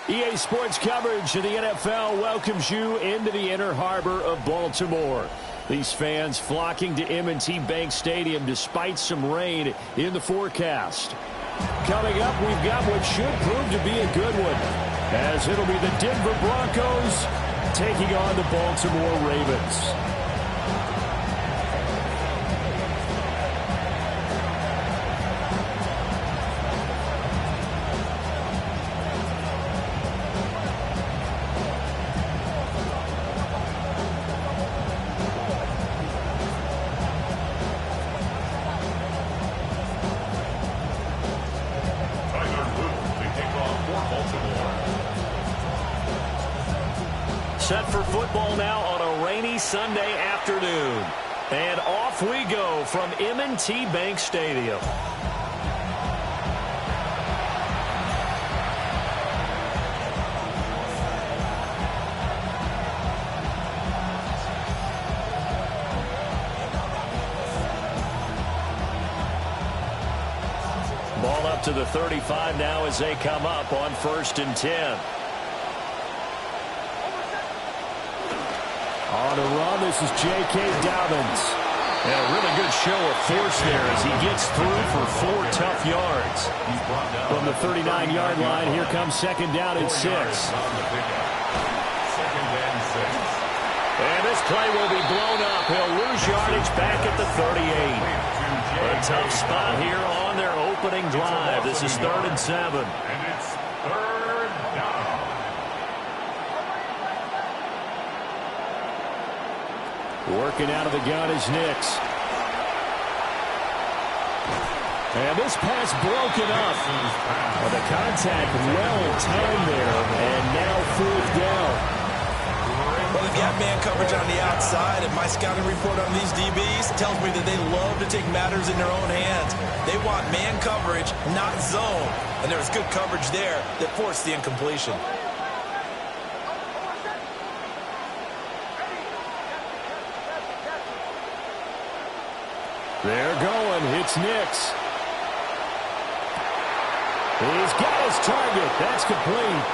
EA Sports coverage of the NFL welcomes you into the Inner Harbor of Baltimore. These fans flocking to M&T Bank Stadium despite some rain in the forecast. Coming up, we've got what should prove to be a good one, as it'll be the Denver Broncos taking on the Baltimore Ravens. Set for football now on a rainy Sunday afternoon. And off we go from M&T Bank Stadium. Ball up to the 35 now as they come up on 1st and 10. On the run, this is J.K. Dobbins. And a really good show of force there as he gets through for 4 tough yards. From the 39-yard line, here comes 2nd down and 6. And this play will be blown up. He'll lose yardage back at the 38. A tough spot here on their opening drive. This is 3rd and 7. And it's 3rd down. Working out of the gun is Nix. And this pass broken up. Well, the contact well timed there, and now 4th down. Well, they've got man coverage on the outside, and my scouting report on these DBs tells me that they love to take matters in their own hands. They want man coverage, not zone. And there was good coverage there that forced the incompletion. They're going. It's Nix. He's got his target. That's complete.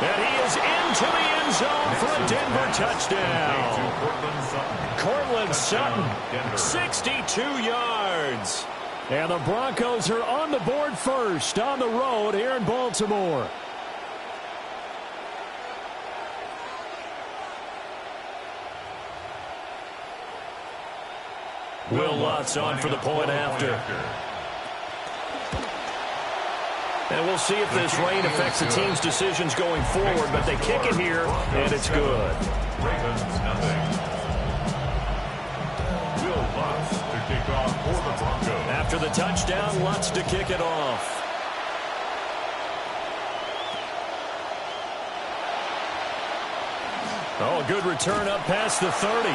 And he is into the end zone for a Denver touchdown. Cortland Sutton, 62 yards. And the Broncos are on the board first on the road here in Baltimore. Will Lutz on for the point after. And we'll see if this rain affects the team's decisions going forward, but they kick it here, and it's good. Ravens nothing. Will Lutz to kick off for the Broncos. After the touchdown, Lutz to kick it off. Oh, a good return up past the 30.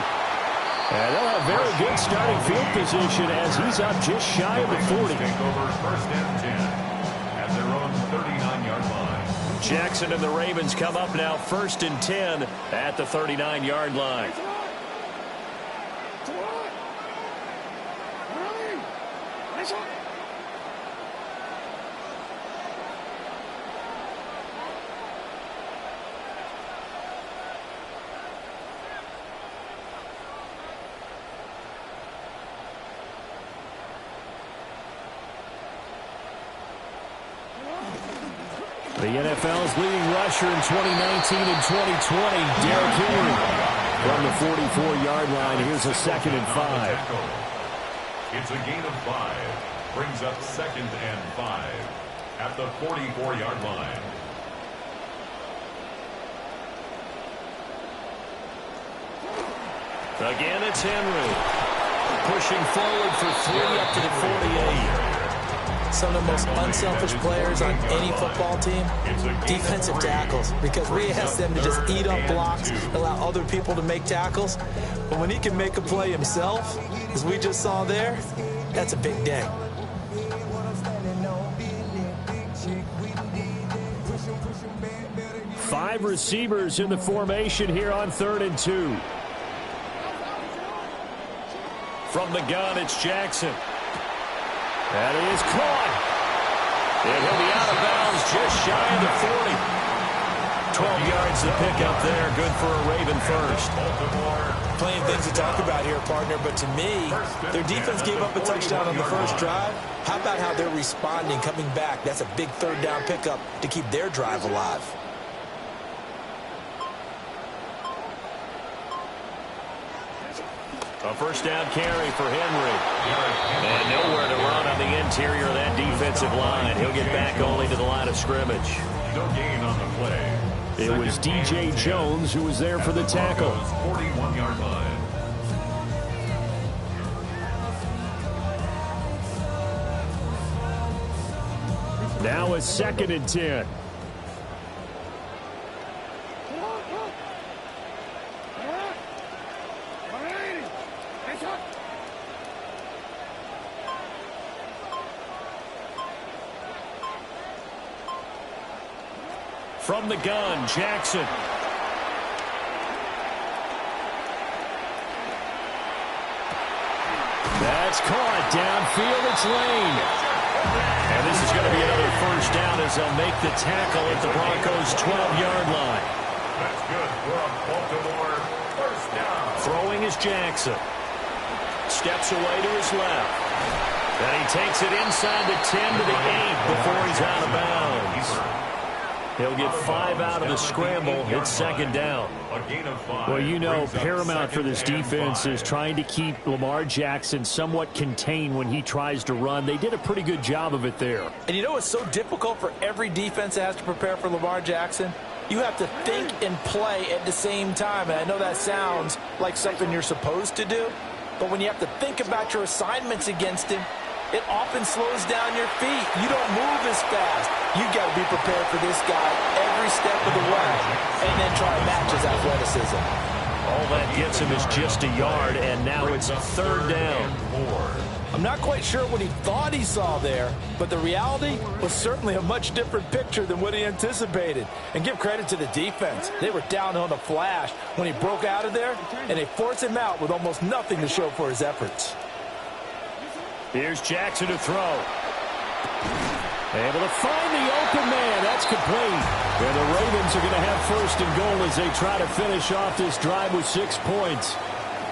And they'll have very good starting field position as he's up just shy of the 40. Take over first and 10 at their own 39-yard line. Jackson and the Ravens come up now first and 10 at the 39-yard line. The NFL's leading rusher in 2019 and 2020, Derrick Henry. From the 44-yard line, here's a 2nd and 5. It's a gain of 5. Brings up 2nd and 5 at the 44-yard line. Again, it's Henry. Pushing forward for 3 up to the 48. Some of the most unselfish players on any football team, defensive tackles, because we ask them to just eat up blocks, allow other people to make tackles. But when he can make a play himself, as we just saw there, that's a big day. Five receivers in the formation here on 3rd and 2. From the gun, it's Jackson. That is caught. And he'll be out of bounds just shy of the 40. 12 yards to pick up there. Good for a Raven first. Plenty of things to talk about here, partner, but to me, their defense gave up a touchdown on the first drive. How about how they're responding, coming back? That's a big 3rd down pickup to keep their drive alive. A first down carry for Henry. And nowhere to run on the interior of that defensive line. He'll get back only to the line of scrimmage. No gain on the play. It was DJ Jones who was there for the tackle. 41-yard line. Now it's 2nd and 10. From the gun, Jackson. That's caught downfield. It's Lane. And this is going to be another first down as they'll make the tackle at the Broncos' 12-yard line. That's good for a Baltimore first down. Throwing is Jackson. Steps away to his left. And he takes it inside the 10 to the 8 before he's out of bounds. He'll get 5 out of the scramble. It's 2nd down. Well, you know, paramount for this defense is trying to keep Lamar Jackson somewhat contained when he tries to run. They did a pretty good job of it there. And you know it's so difficult for every defense that has to prepare for Lamar Jackson? You have to think and play at the same time. And I know that sounds like something you're supposed to do. But when you have to think about your assignments against him, it often slows down your feet. You don't move as fast. You've got to be prepared for this guy every step of the way and then try to match his athleticism. All that gets him is just a yard, and now it's 3rd down. I'm not quite sure what he thought he saw there, but the reality was certainly a much different picture than what he anticipated. And give credit to the defense. They were down on a flash when he broke out of there, and they forced him out with almost nothing to show for his efforts. Here's Jackson to throw. Able to find the open man. That's complete. And the Ravens are going to have 1st and goal as they try to finish off this drive with 6 points.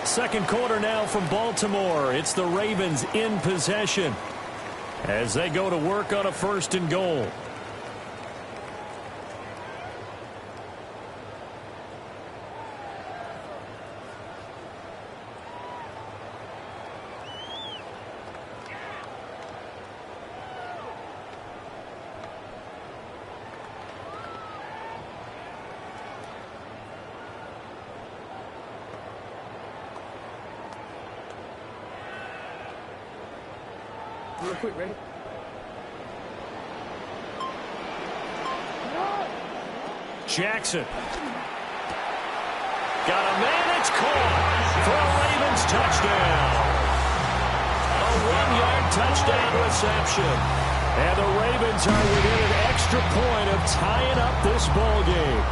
2nd quarter now from Baltimore. It's the Ravens in possession as they go to work on a 1st and goal. Real quick, ready? Jackson. Got a man, it's caught for a Ravens touchdown. A 1-yard touchdown reception. And the Ravens are within an extra point of tying up this ball game.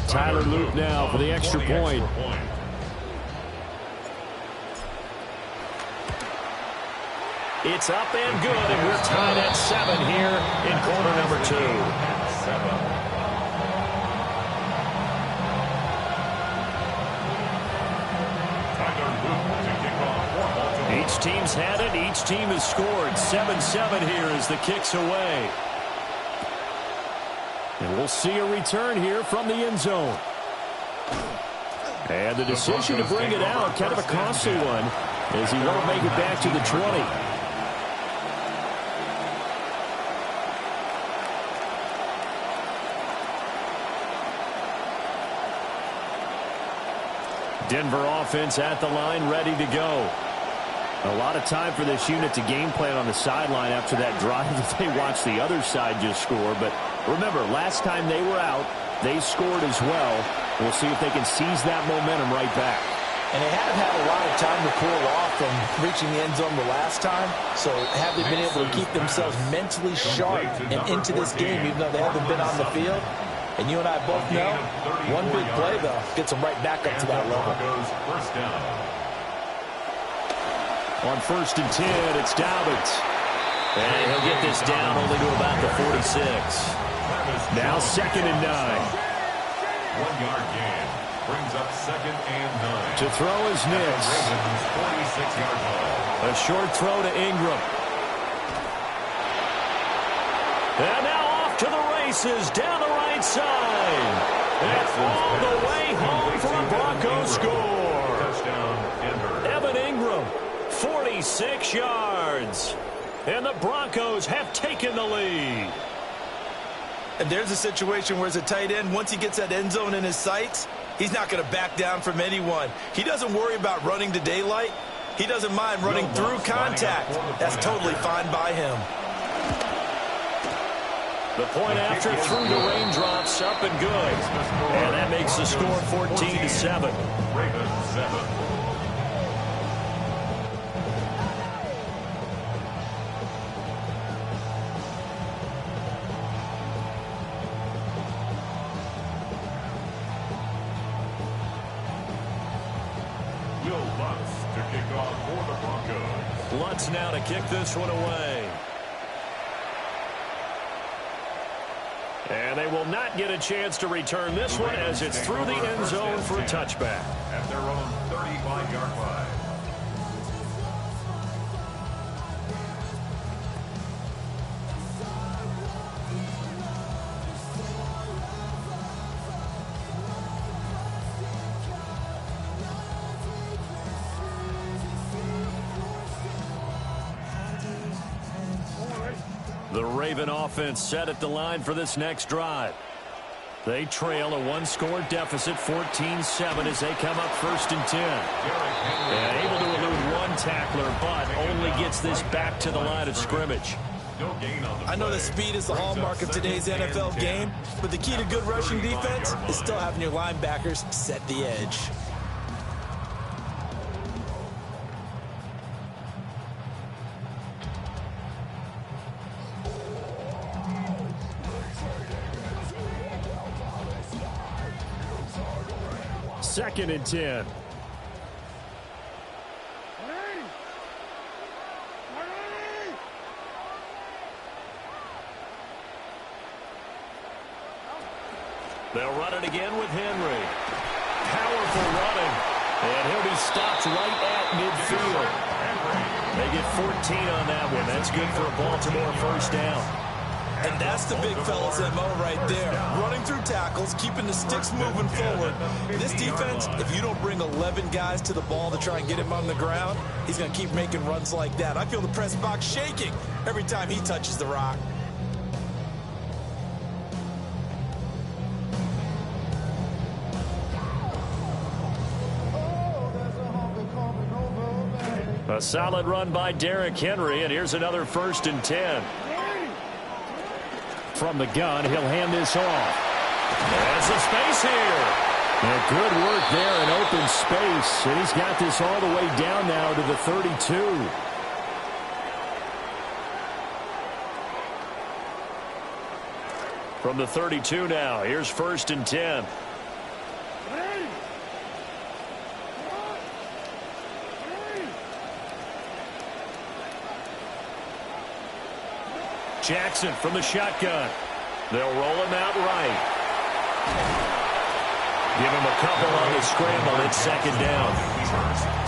Tyler Luke now for the extra point. It's up and good, and we're tied at 7 here in quarter number 2. Each team's had it. Each team has scored. 7-7 here as the kick's away. And we'll see a return here from the end zone. And the decision to bring it out, kind of a costly one, as he won't make it back to the 20. Denver offense at the line, ready to go. A lot of time for this unit to game plan on the sideline after that drive that they watched the other side just score. But remember, last time they were out, they scored as well. We'll see if they can seize that momentum right back. And they haven't had a lot of time to cool off from reaching the end zone the last time. So have they been able to keep themselves mentally sharp and into this game, even though they haven't been on the field? And you and I both know, one big play, though, gets them right back up to that level. On 1st and 10, it's Dobbins. And he'll get this down only to about the 46. Now 2nd and 9. 1-yard gain. Brings up 2nd and 9. To throw is Nix. 46-yard ball. A short throw to Ingram. And now off to the races down the right side. And all the way home for a Broncos score. Touchdown, Denver. Evan Ingram, 46 yards. And the Broncos have taken the lead. And there's a situation where as a tight end, once he gets that end zone in his sights, he's not going to back down from anyone. He doesn't worry about running to daylight. He doesn't mind running through contact. That's totally fine by him. The point after through the raindrops, up and good. And that makes the score 14-7. Ravens 7. Lutz now to kick this one away. And they will not get a chance to return this one as it's through the end zone for a touchback. At their own 35-yard line. The Raven offense set at the line for this next drive. They trail a one-score deficit, 14-7, as they come up 1st and 10. And able to elude one tackler, but only gets this back to the line of scrimmage. I know that speed is the hallmark of today's NFL game, but the key to good rushing defense is still having your linebackers set the edge. Second and 10. They'll run it again with Henry. Powerful running. And he'll be stopped right at midfield. They get 14 on that one. That's good for a Baltimore first down. And that's the big fella's MO right there. Running through tackles, keeping the sticks moving forward. This defense, if you don't bring 11 guys to the ball to try and get him on the ground, he's going to keep making runs like that. I feel the press box shaking every time he touches the rock. A solid run by Derrick Henry, and here's another 1st and 10. From the gun, he'll hand this off. There's some space here. And good work there in open space, and he's got this all the way down now to the 32. From the 32 now, here's 1st and 10. Jackson from the shotgun. They'll roll him out right. Give him a couple on the scramble. It's 2nd down.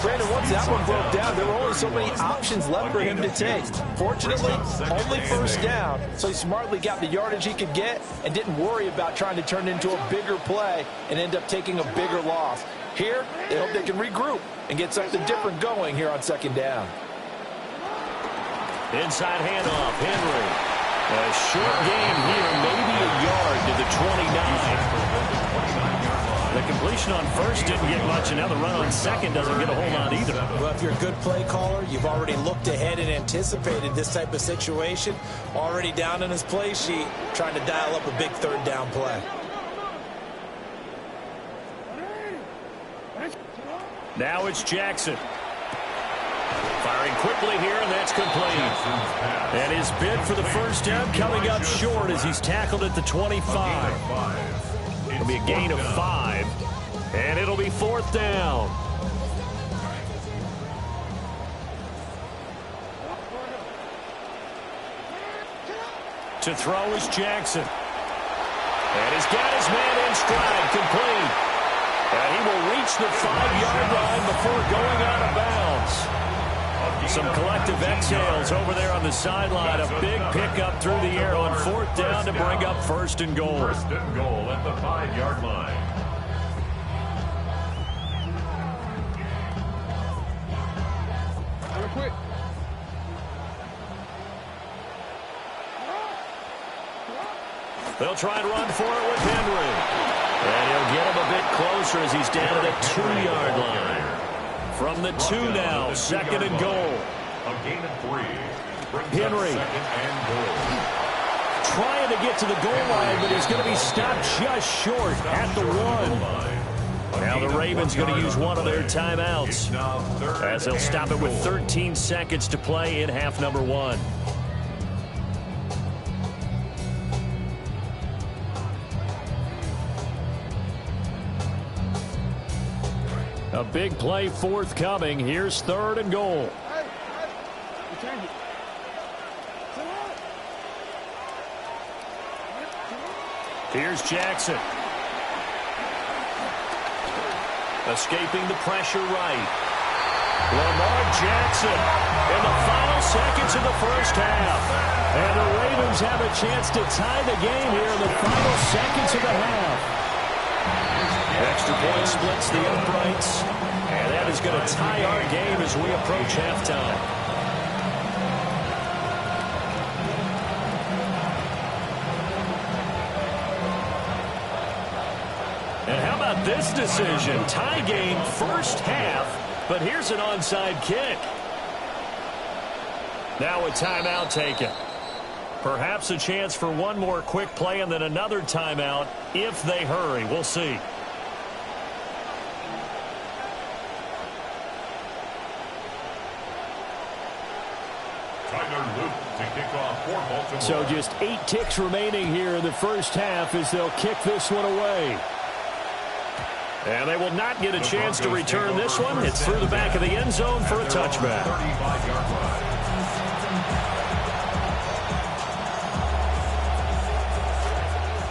Brandon, once that one broke down, there were only so many options left for him to take. Fortunately, only 1st down, so he smartly got the yardage he could get and didn't worry about trying to turn it into a bigger play and end up taking a bigger loss. Here, they hope they can regroup and get something different going here on 2nd down. Inside handoff, Henry. A short game here, maybe a yard to the 29. The completion on 1st didn't get much, and now the run on 2nd doesn't get a whole lot either. Well, if you're a good play caller, you've already looked ahead and anticipated this type of situation. Already down in his play sheet, trying to dial up a big 3rd down play. Now it's Jackson. Firing quickly here, and that's complete. And his bid for the 1st down coming up short as he's tackled at the 25. It'll be a gain of 5, and it'll be 4th down. To throw is Jackson. And he's got his man in stride, complete. And he will reach the 5-yard line before going out of bounds. Some collective exhales over there on the sideline. A big pickup through the air on 4th down to bring up 1st and goal. 1st and goal at the 5-yard line. Quick. They'll try and run for it with Henry. And he'll get him a bit closer as he's down at the 2-yard line. From the 2 now, 2nd and goal. A gain of 3. Henry. 2nd and goal. Trying to get to the goal line, but he's going to be stopped just short at the 1. Now the Ravens going to use one of their timeouts as they'll stop it with 13 seconds to play in half number 1. A big play forthcoming. Here's 3rd and goal. Here's Jackson. Escaping the pressure right. Lamar Jackson in the final seconds of the 1st half. And the Ravens have a chance to tie the game here in the final seconds of the half. Extra point splits the uprights, and that is going to tie our game as we approach halftime. And how about this decision? Tie game 1st half, but here's an onside kick. Now a timeout taken. Perhaps a chance for one more quick play and then another timeout if they hurry. We'll see. So just 8 ticks remaining here in the 1st half as they'll kick this one away. And they will not get a chance to return this one. It's through the back of the end zone for a touchback.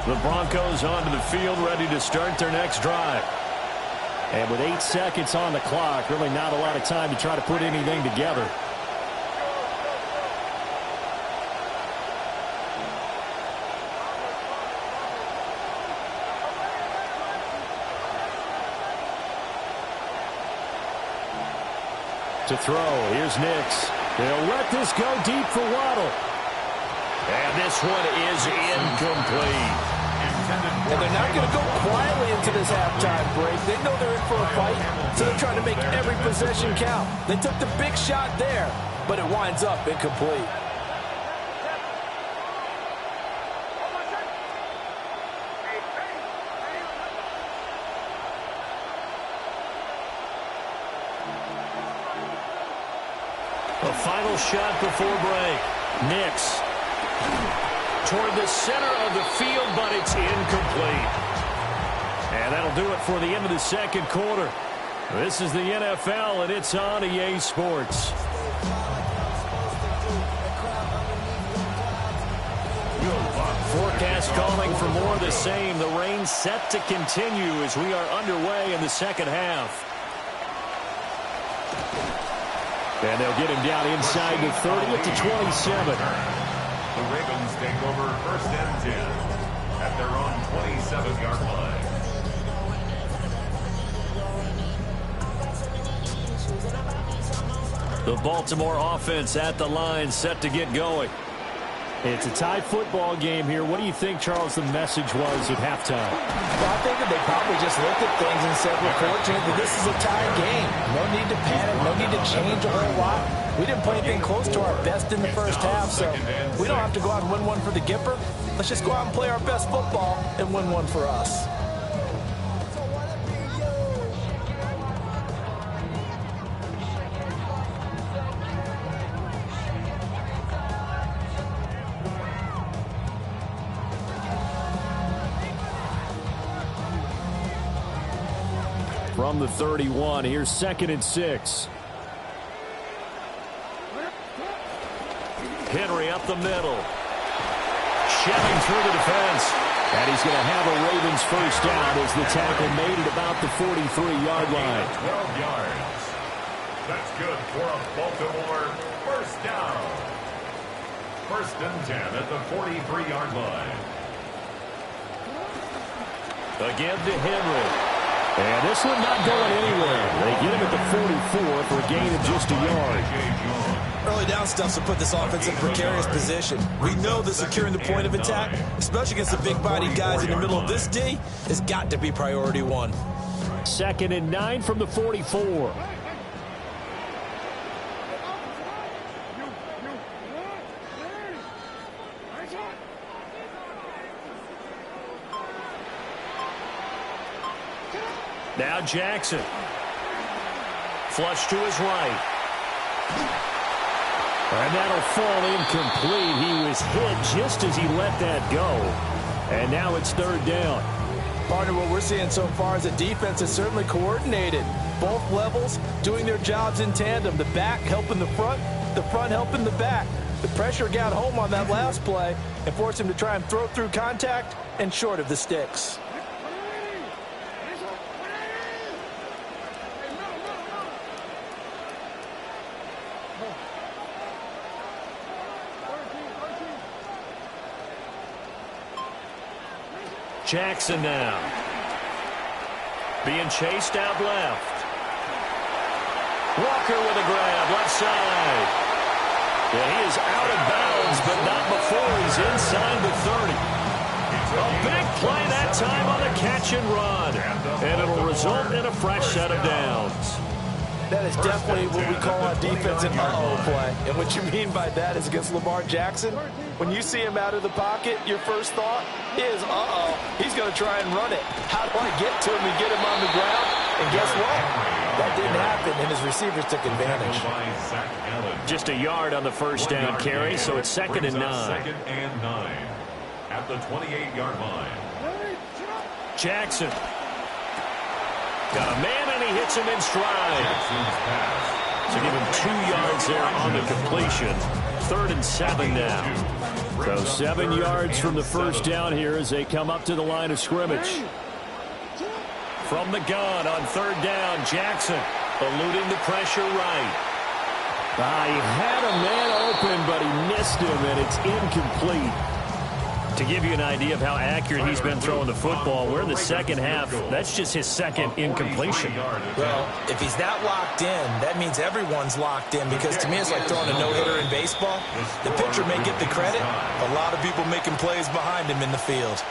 The Broncos onto the field ready to start their next drive. And with 8 seconds on the clock, really not a lot of time to try to put anything together. To throw, here's Nix. They'll let this go deep for Waddle. And this one is incomplete. And they're not going to go quietly into this halftime break. They know they're in for a fight, so they're trying to make every possession count. They took the big shot there, but it winds up incomplete. A final shot before break. Nix toward the center of the field, but it's incomplete. And that'll do it for the end of the second quarter. This is the NFL, and it's on EA Sports. Forecast calling for more of the same. The rain set to continue as we are underway in the second half. And they'll get him down inside the 30 to 27. The Ravens take over first and 10 at their own 27-yard line. The Baltimore offense at the line, set to get going. It's a tie football game here. What do you think, Charles, the message was at halftime? Well, I think that they probably just looked at things and said, we're fortunate that this is a tie game. No need to panic, no need to change a whole lot. We didn't play anything close to our best in the first half, so we don't have to go out and win one for the Gipper. Let's just go out and play our best football and win one for us. From the 31, here's 2nd and 6. Henry up the middle. Shoving through the defense. And he's going to have a Ravens first down as the tackle made it about the 43-yard line. 12 yards. That's good for a Baltimore first down. First and 10 at the 43-yard line. Again to Henry. And this one not going anywhere. They get him at the 44 for a gain of just a yard. Early down stuff to put this offense in a precarious position. We know that securing the point of attack, especially against the big-bodied guys in the middle of this D, has got to be priority one. 2nd and 9 from the 44. Now Jackson. Flush to his right. And that'll fall incomplete. He was hit just as he let that go. And now it's 3rd down. Partner, what we're seeing so far is the defense is certainly coordinated. Both levels doing their jobs in tandem. The back helping the front helping the back. The pressure got home on that last play and forced him to try and throw through contact and short of the sticks. Jackson now. Being chased out left. Walker with a grab, left side. Yeah, he is out of bounds, but not before he's inside the 30. A big play that time on the catch and run. And it'll result in a fresh set of downs. That is definitely what we call on defense an uh-oh play. And what you mean by that is against Lamar Jackson, when you see him out of the pocket, your first thought is, uh-oh, he's going to try and run it. How do I get to him and get him on the ground? And guess what? That didn't happen, and his receivers took advantage. Just a yard on the first down carry, so it's 2nd and 9. 2nd and 9 at the 28-yard line. Jackson. Got a man, and he hits him in stride. So give him 2 yards there on the completion. 3rd and 7 now. So 7 yards from the first down here as they come up to the line of scrimmage. From the gun on 3rd down, Jackson eluding the pressure right. He had a man open, but he missed him, and it's incomplete. To give you an idea of how accurate he's been throwing the football, we're in the second half. That's just his second incompletion. Well, if he's that locked in, that means everyone's locked in, because to me it's like throwing a no-hitter in baseball. The pitcher may get the credit, a lot of people making plays behind him in the field.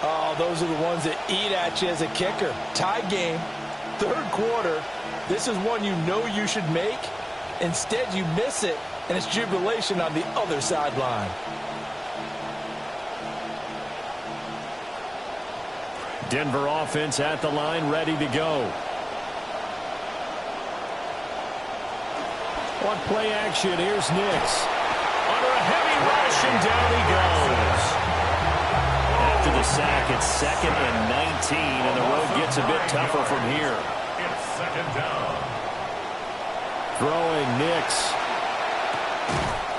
Oh, those are the ones that eat at you as a kicker. Tie game, third quarter. This is one you know you should make. Instead, you miss it, and it's jubilation on the other sideline. Denver offense at the line, ready to go. On play action, here's Nix. Under a heavy rush, and down he goes. After the sack, it's 2nd and 19, and the road gets a bit tougher from here. It's 2nd down. Throwing Nix.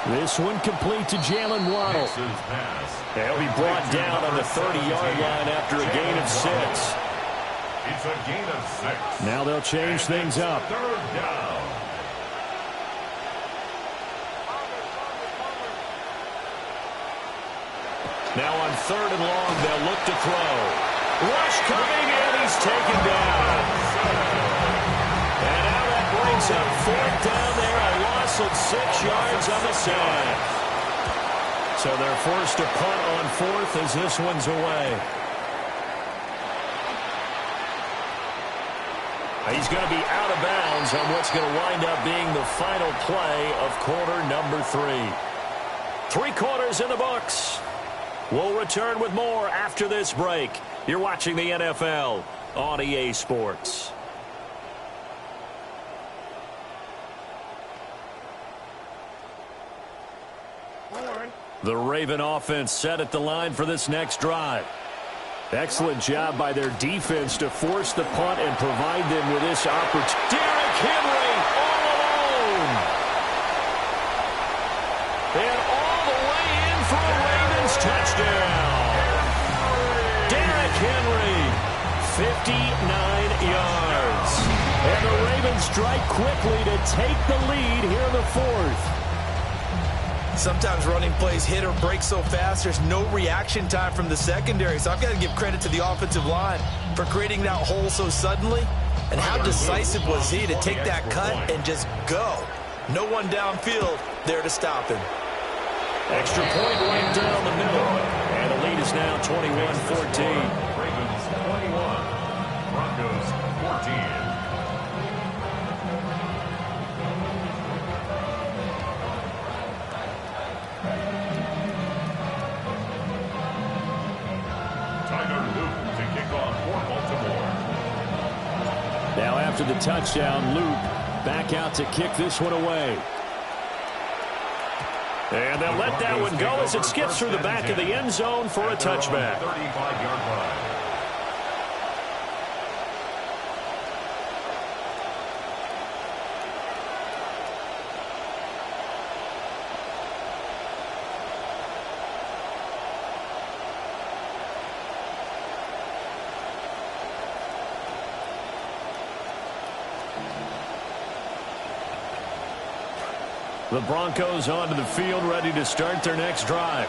This one complete to Jalen Waddle. He'll be brought down on the 30-yard line after a gain of 6. It's a gain of 6. Now they'll change things up. 3rd down. Now on 3rd and long, they'll look to throw. Rush coming, and he's taken down. And now that brings up 4th down there, a loss of 6 yards on the sack. So they're forced to punt on 4th as this one's away. He's going to be out of bounds on what's going to wind up being the final play of quarter number 3. 3 quarters in the books. We'll return with more after this break. You're watching the NFL on EA Sports. The Raven offense set at the line for this next drive. Excellent job by their defense to force the punt and provide them with this opportunity. Derrick Henry all alone. And all the way in for a Ravens touchdown. Derrick Henry, 59 yards. And the Ravens strike quickly to take the lead here in the 4th. Sometimes running plays hit or break so fast, there's no reaction time from the secondary. So I've got to give credit to the offensive line for creating that hole so suddenly. And how decisive was he to take that cut and just go? No one downfield there to stop him. Extra point right down the middle. And the lead is now 21-14. Ravens 21. Broncos 14. Now after the touchdown, Luke back out to kick this one away. And they'll let that one go as it skips through the back of the end zone for a touchback. 35-yard line. The Broncos onto the field, ready to start their next drive.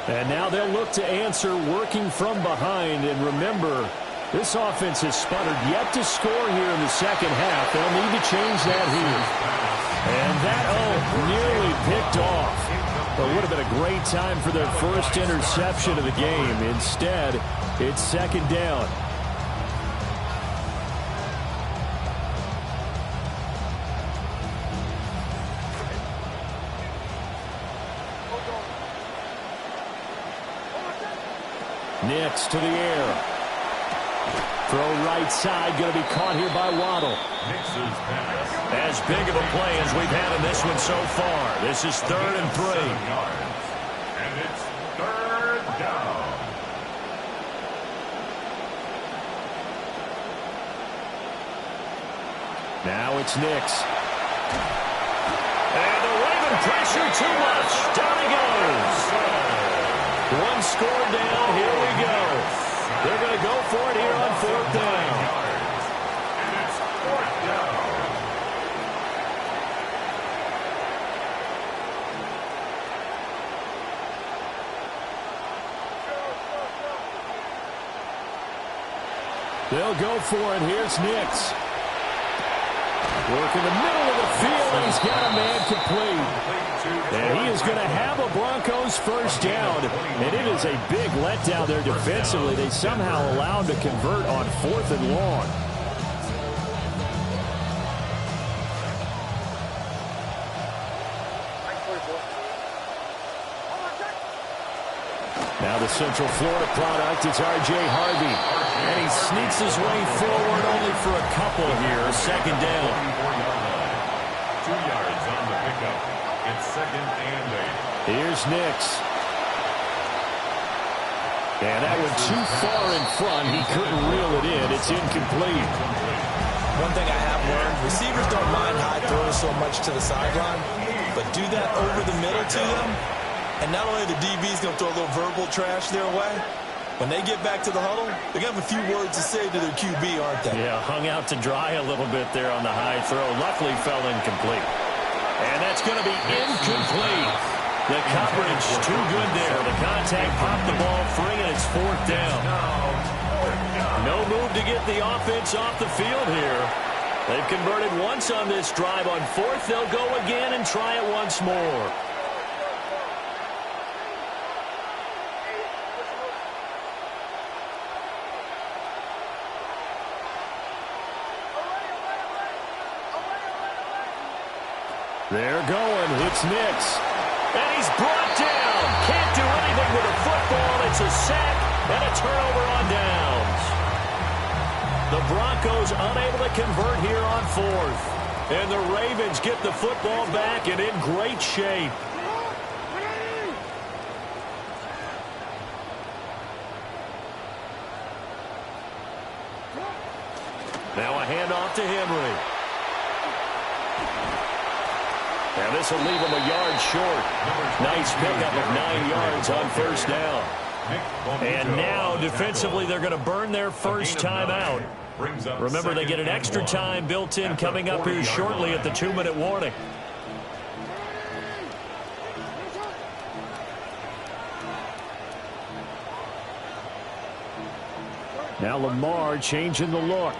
And now they'll look to answer working from behind. And remember, this offense has sputtered yet to score here in the second half. They'll need to change that here. And that, nearly picked off. But would have been a great time for their first interception of the game. Instead, it's 2nd down. Nix to the air. Throw right side, going to be caught here by Waddle. As big of a play as we've had in this one so far. This is 3rd and 3. And it's 3rd down. Now it's Nix. And the Raven pressure too much. Down he goes. One score down. Here we go. They're going to go for it here on 4th down. And it's 4th down. They'll go for it. Here's Nix. Work in the middle of the field, and he's got a man complete. And he is going to have a Broncos first down. And it is a big letdown there defensively. They somehow allowed to convert on 4th and long. Now the Central Florida product, it's R.J. Harvey. And he sneaks his way forward only for a couple here. Second down. 2 yards on the pickup. It's 2nd and 8. Here's Nix. And that went too far in front. He couldn't reel it in. It's incomplete. One thing I have learned, receivers don't mind high throws so much to the sideline, but do that over the middle to them, and not only the DB's going to throw a little verbal trash their way, when they get back to the huddle, they're going to have a few words to say to their QB, aren't they? Yeah, hung out to dry a little bit there on the high throw. Luckily fell incomplete. And that's going to be incomplete. The coverage too good there. The contact popped the ball free, and it's 4th down. No move to get the offense off the field here. They've converted once on this drive. On 4th, they'll go again and try it once more. They're going. It's Nix. And he's brought down. Can't do anything with the football. It's a sack and a turnover on downs. The Broncos unable to convert here on 4th. And the Ravens get the football back and in great shape. Now a handoff to Henry. And this will leave him a yard short. Nice pickup of 9 yards on first down. And now, defensively, they're going to burn their first time out. Remember, they get an extra time built in coming up here shortly at the 2-minute warning. Now Lamar changing the look.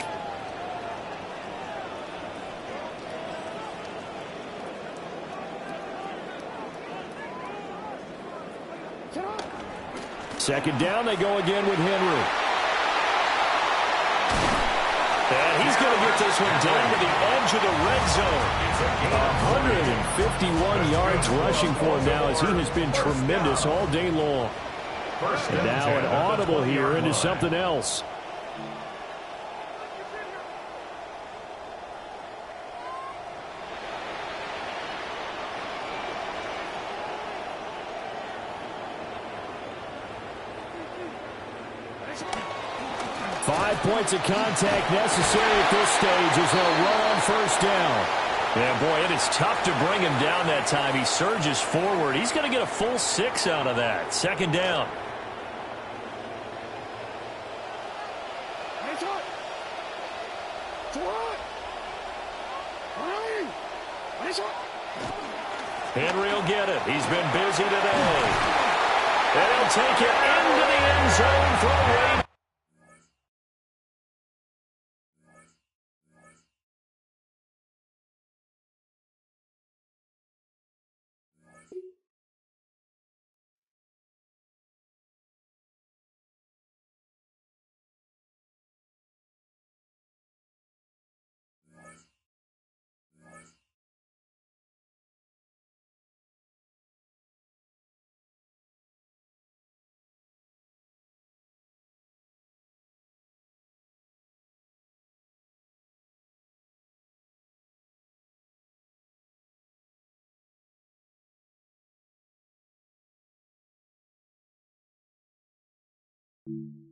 Second down, they go again with Henry. And he's going to get this one down to the edge of the red zone. 151 yards rushing for him now as he has been tremendous all day long. And now an audible here into something else. Five points of contact necessary at this stage as they'll run on first down. Yeah, boy, it is tough to bring him down that time. He surges forward. He's going to get a full 6 out of that. Second down. Henry will get it. He's been busy today. And he'll take it into the end zone for a Ravens.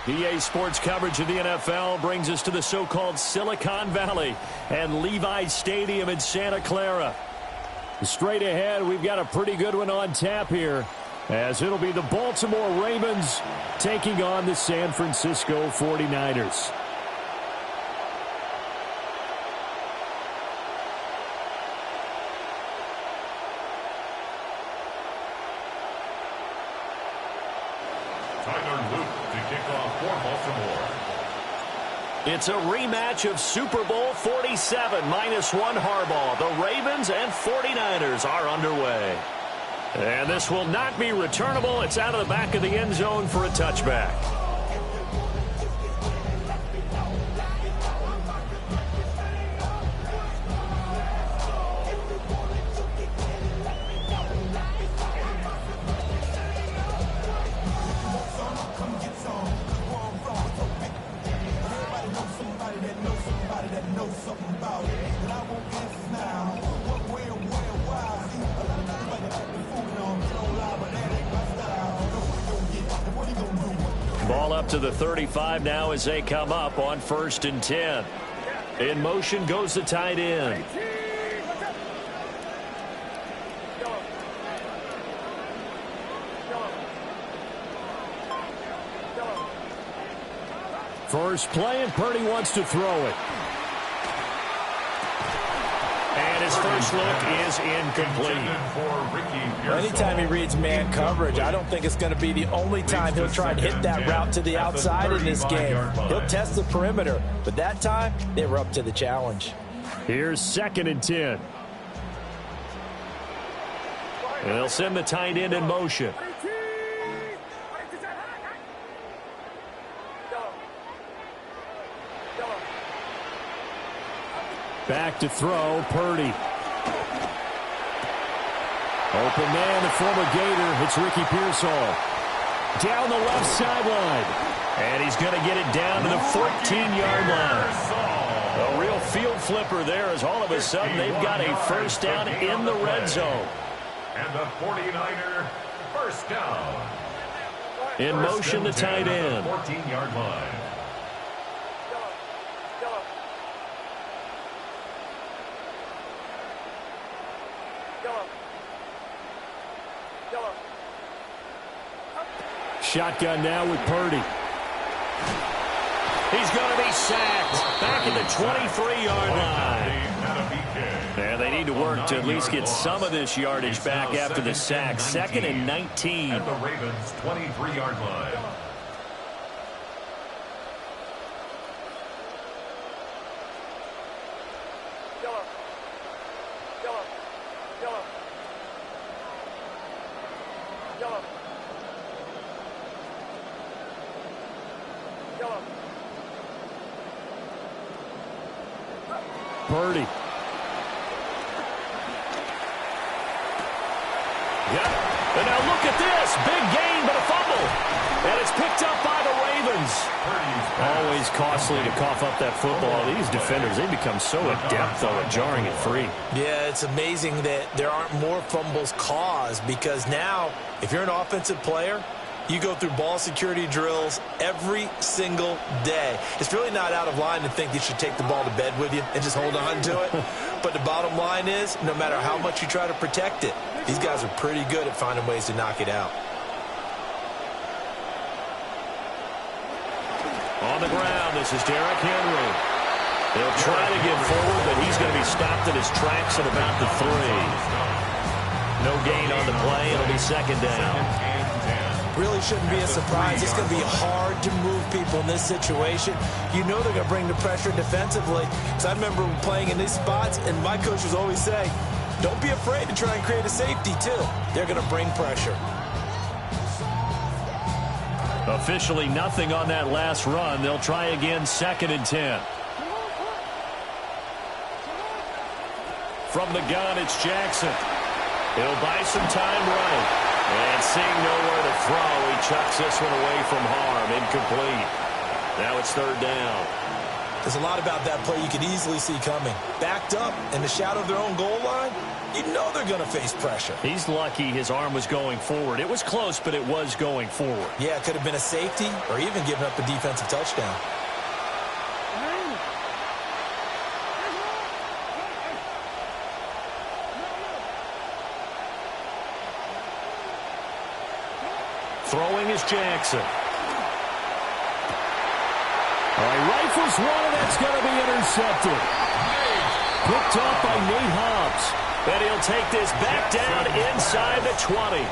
EA Sports coverage of the NFL brings us to the so-called Silicon Valley and Levi's Stadium in Santa Clara. Straight ahead, we've got a pretty good one on tap here, as it'll be the Baltimore Ravens taking on the San Francisco 49ers. It's a rematch of Super Bowl 47, -1 Harbaugh. The Ravens and 49ers are underway. And this will not be returnable. It's out of the back of the end zone for a touchback. Ball up to the 35 now as they come up on 1st and 10. In motion goes the tight end. First play, and Purdy wants to throw it. And his first look is incomplete. Anytime he reads man coverage, I don't think it's going to be the only time he'll try and hit that route to the outside in this game. He'll test the perimeter, but that time, they were up to the challenge. Here's 2nd and 10. And they'll send the tight end in motion. Back to throw, Purdy. Open man, the former Gator. It's Ricky Pearsall. Down the left sideline. And he's going to get it down to the 14-yard line. A real field flipper there, as all of a sudden they've got a first down in the red zone. And the 49er first down. In motion, the tight end. 14-yard line. Shotgun now with Purdy. He's going to be sacked back at the 23-yard line. And they need to work to at least get some of this yardage back after the sack. 2nd and 19. At the Ravens' 23-yard line. Purdy. Yep. And now look at this. Big gain, but a fumble. And it's picked up by the Ravens. Always costly to cough up that football. These defenders, they become so adept, though, at jarring it free. Yeah, it's amazing that there aren't more fumbles caused, because now, if you're an offensive player, you go through ball security drills every single day. It's really not out of line to think you should take the ball to bed with you and just hold on to it. But the bottom line is, no matter how much you try to protect it, these guys are pretty good at finding ways to knock it out. On the ground, this is Derrick Henry. He'll try to get forward, but he's going to be stopped in his tracks at about the 3. No gain on the play. It'll be 2nd down. Really shouldn't be a surprise. It's going to be hard to move people in this situation. You know they're going to bring the pressure defensively. So I remember playing in these spots, and my coach was always saying, Don't be afraid to try and create a safety, too. They're going to bring pressure. Officially nothing on that last run. They'll try again, 2nd and 10. From the gun, it's Jackson. He'll buy some time right. And seeing nowhere to throw, he chucks this one away from harm. Incomplete. Now it's 3rd down. There's a lot about that play you could easily see coming. Backed up in the shadow of their own goal line, you know they're going to face pressure. He's lucky his arm was going forward. It was close, but it was going forward. Yeah, it could have been a safety or even given up a defensive touchdown. Throwing is Jackson. All right, rifles one, and that's going to be intercepted. Picked off by Nate Hobbs. And he'll take this back down inside the 20.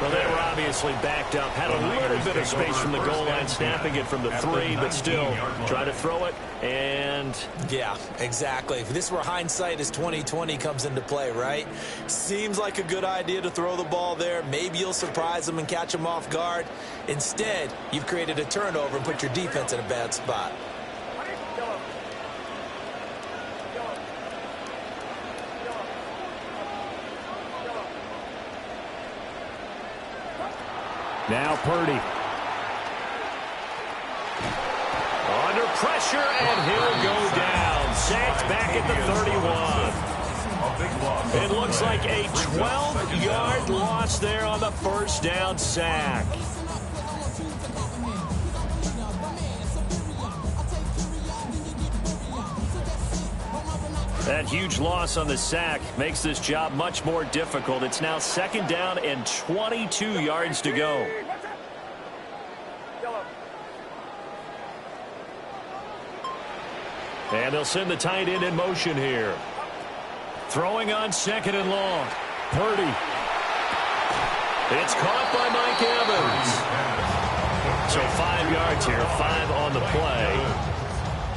Well, they were obviously backed up. Had a little bit of space from the goal line, snapping it from the 3, but still try to throw it. And yeah, exactly. If this were hindsight as 2020 comes into play, right? Seems like a good idea to throw the ball there. Maybe you'll surprise them and catch them off guard. Instead, you've created a turnover and put your defense in a bad spot. now Purdy. Under pressure, and he'll go down. Sacked back at the 31. It looks like a 12-yard loss there on the first down sack. That huge loss on the sack makes this job much more difficult. It's now 2nd down and 22 yards to go. And they'll send the tight end in motion here. Throwing on 2nd and long. Purdy. It's caught by Mike Evans. So 5 yards here, 5 on the play.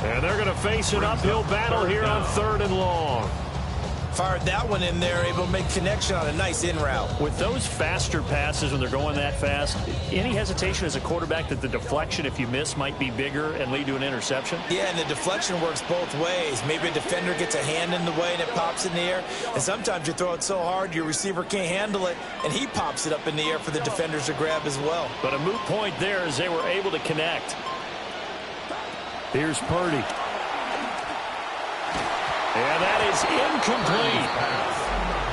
And they're going to face an uphill battle here on 3rd and long. Fired that one in there, able to make connection on a nice in route. With those faster passes when they're going that fast, any hesitation as a quarterback that the deflection, if you miss, might be bigger and lead to an interception? Yeah, and the deflection works both ways. Maybe a defender gets a hand in the way and it pops in the air. And sometimes you throw it so hard your receiver can't handle it, and he pops it up in the air for the defenders to grab as well. But a moot point there as they were able to connect. Here's Purdy. And that is incomplete.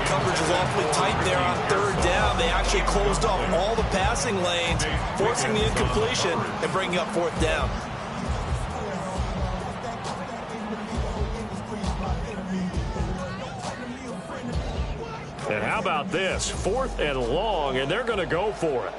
Coverage was awfully tight there on 3rd down. They actually closed off all the passing lanes, forcing the incompletion and bringing up 4th down. And how about this? 4th and long, and they're going to go for it.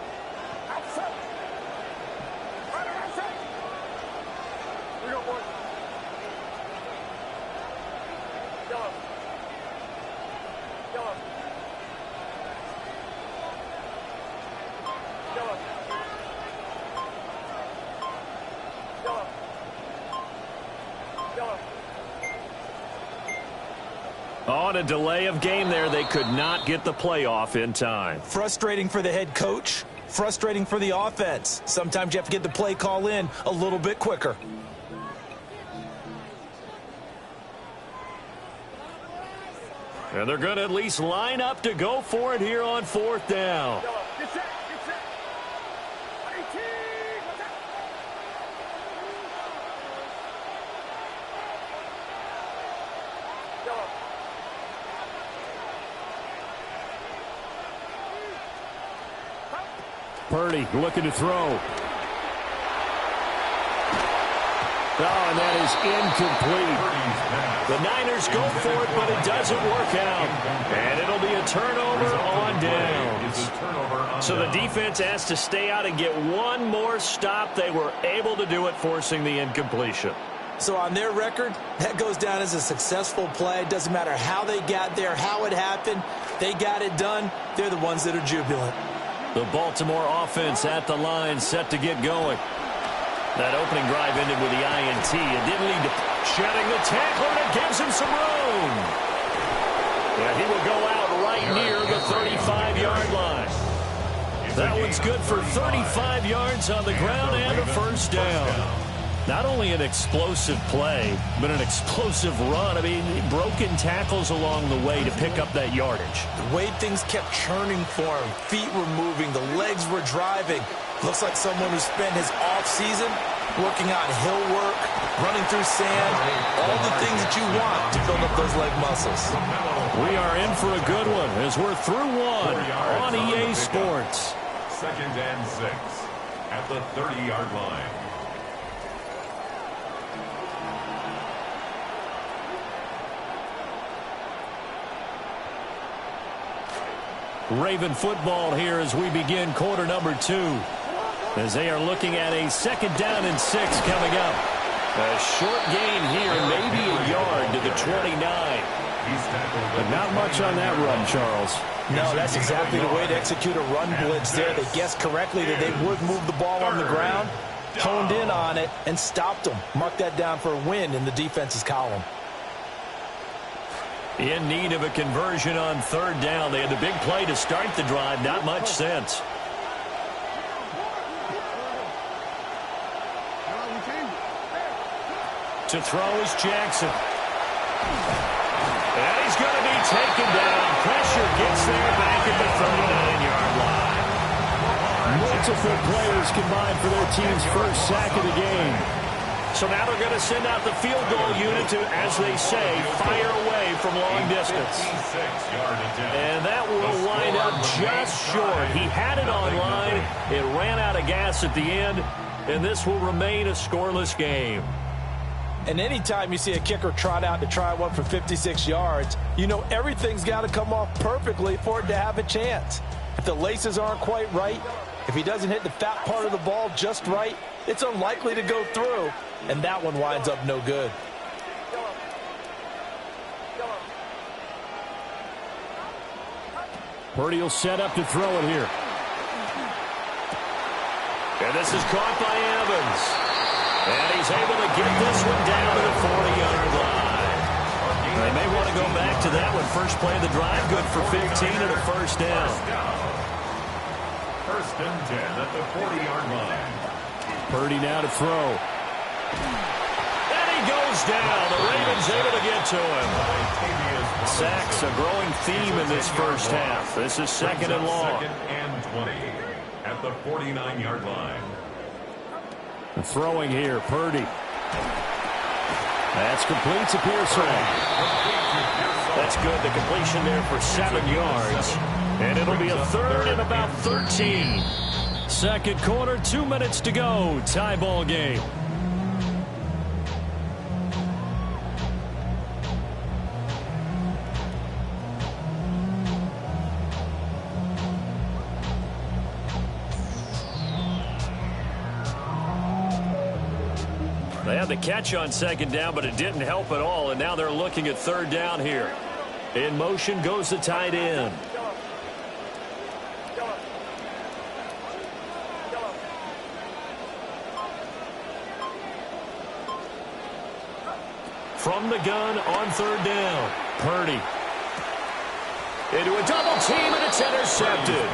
On a delay of game there, they could not get the playoff in time. Frustrating for the head coach, frustrating for the offense. Sometimes you have to get the play call in a little bit quicker. And they're going to at least line up to go for it here on 4th down. Purdy looking to throw. Oh, and that is incomplete. The Niners go for it, but it doesn't work out. And it'll be a turnover on downs. So the defense has to stay out and get one more stop. They were able to do it, forcing the incompletion. So on their record, that goes down as a successful play. It doesn't matter how they got there, how it happened. They got it done. They're the ones that are jubilant. The Baltimore offense at the line, set to get going. That opening drive ended with the INT. It didn't lead to shedding the tackler, and it gives him some room. And he will go out right near the 35-yard line. That one's good for 35 yards on the ground and a first down. Not only an explosive play, but an explosive run. I mean, broken tackles along the way to pick up that yardage. The way things kept churning for him. Feet were moving. The legs were driving. Looks like someone who spent his off-season working on hill work, running through sand, all the things that you want to build up those leg muscles. We are in for a good one as we're through one on EA Sports. 2nd and 6 at the 30-yard line. Raven football here as we begin quarter number 2. As they are looking at a 2nd down and 6 coming up. A short gain here, maybe a yard to the 29. But not much on that run, Charles. No, that's exactly the way to execute a run blitz there. They guessed correctly that they would move the ball on the ground, honed in on it, and stopped them. Mark that down for a win in the defense's column. In need of a conversion on 3rd down. They had the big play to start the drive. Not much sense. To throw is Jackson. And he's going to be taken down. Pressure gets there back at the 39-yard line. Multiple players combined for their team's first sack of the game. So now they're going to send out the field goal unit to, as they say, fire away from long distance. And that will wind up just short. He had it on line. It ran out of gas at the end, and this will remain a scoreless game. And anytime you see a kicker trot out to try one for 56 yards, you know everything's got to come off perfectly for it to have a chance. If the laces aren't quite right, if he doesn't hit the fat part of the ball just right, it's unlikely to go through, and that one winds up no good. Purdy will set up to throw it here. And this is caught by Evans. And he's able to get this one down to the 40-yard line. They may want to go back to that one. First play of the drive, good for 15 and a first down. 1st and 10 at the 40-yard line. Purdy now to throw. And he goes down. The Ravens able to get to him. Sacks, a growing theme in this first half. This is 2nd and long. 2nd and 20 at the 49-yard line. Throwing here, Purdy. That's complete to Pearson. That's good. The completion there for 7 yards. And it'll be a 3rd and about 13. 2nd quarter, 2 minutes to go. Tie ball game. They had the catch on 2nd down, but it didn't help at all, and now they're looking at 3rd down here. In motion goes the tight end. From the gun on 3rd down, Purdy. Into a double team, and it's intercepted.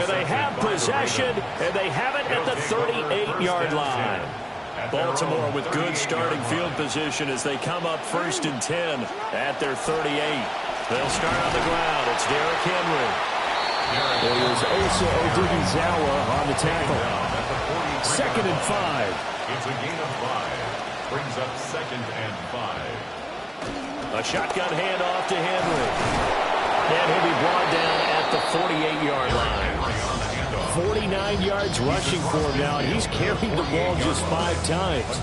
And they have possession, and they have it at the 38-yard line. Baltimore with good starting field position as they come up 1st and 10 at their 38. They'll start on the ground. It's Derrick Henry. It was Osa Odighizuwa on the tackle. 2nd and 5. It's a gain of 5. Brings up 2nd and 5. A shotgun handoff to Henry. And he'll be brought down at the 48-yard line. 49 yards rushing for him now, and he's carried the ball just 5 times.